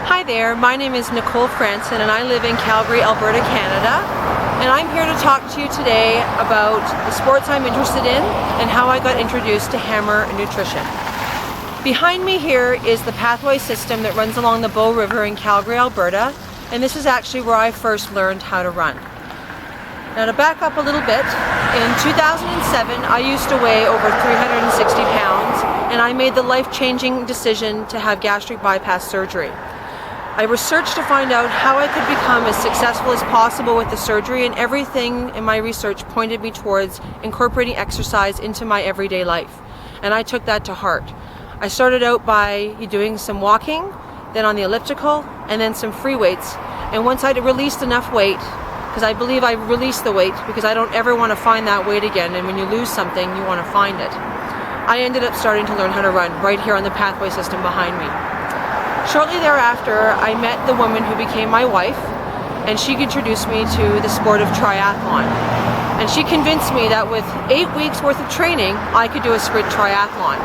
Hi there, my name is Nicole Franson and I live in Calgary, Alberta, Canada. And I'm here to talk to you today about the sports I'm interested in and how I got introduced to Hammer Nutrition. Behind me here is the pathway system that runs along the Bow River in Calgary, Alberta, and this is actually where I first learned how to run. Now to back up a little bit, in 2007 I used to weigh over 360 pounds and I made the life-changing decision to have gastric bypass surgery. I researched to find out how I could become as successful as possible with the surgery, and everything in my research pointed me towards incorporating exercise into my everyday life. And I took that to heart. I started out by doing some walking, then on the elliptical, and then some free weights. And once I'd released enough weight, because I believe I released the weight because I don't ever want to find that weight again, and when you lose something, you want to find it. I ended up starting to learn how to run right here on the pathway system behind me. Shortly thereafter, I met the woman who became my wife, and she introduced me to the sport of triathlon. And she convinced me that with 8 weeks worth of training, I could do a sprint triathlon.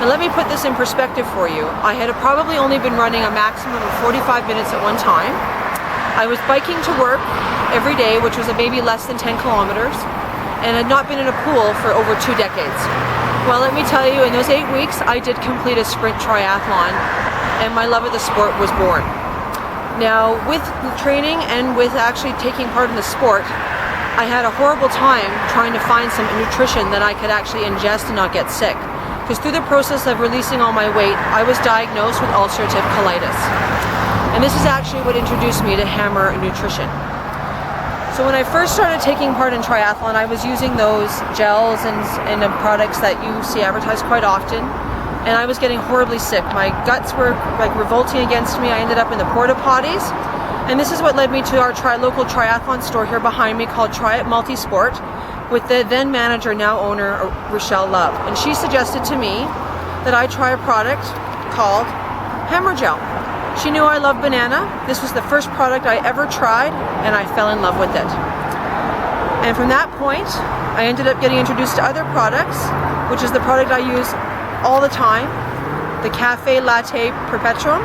Now let me put this in perspective for you. I had probably only been running a maximum of 45 minutes at one time. I was biking to work every day, which was maybe less than 10 kilometers, and had not been in a pool for over 2 decades. Well, let me tell you, in those 8 weeks, I did complete a sprint triathlon, and my love of the sport was born. Now, with the training and with actually taking part in the sport, I had a horrible time trying to find some nutrition that I could actually ingest and not get sick. Because through the process of releasing all my weight, I was diagnosed with ulcerative colitis. And this is actually what introduced me to Hammer Nutrition. So when I first started taking part in triathlon, I was using those gels and products that you see advertised quite often. And I was getting horribly sick. My guts were like revolting against me. I ended up in the porta potties. And this is what led me to our local triathlon store here behind me called Try It Multisport, with the then manager, now owner, Rochelle Love. And she suggested to me that I try a product called Hammer Gel. She knew I love banana. This was the first product I ever tried, and I fell in love with it. And from that point, I ended up getting introduced to other products, which is the product I use all the time, the Cafe Latte Perpetuum,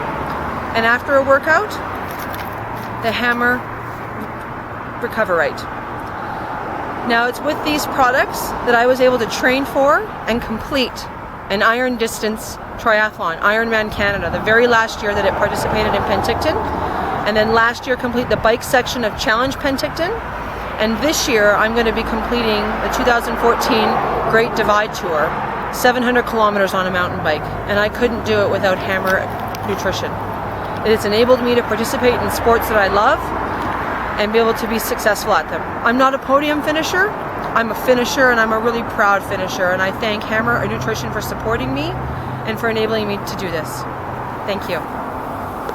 and after a workout, the Hammer Recoverite. Now it's with these products that I was able to train for and complete an iron distance triathlon, Ironman Canada, the very last year that it participated in Penticton, and then last year complete the bike section of Challenge Penticton, and this year I'm going to be completing the 2014 Great Divide Tour, 700 kilometers on a mountain bike, and I couldn't do it without Hammer Nutrition. It has enabled me to participate in sports that I love and be able to be successful at them. I'm not a podium finisher, I'm a finisher, and I'm a really proud finisher, and I thank Hammer Nutrition for supporting me and for enabling me to do this. Thank you.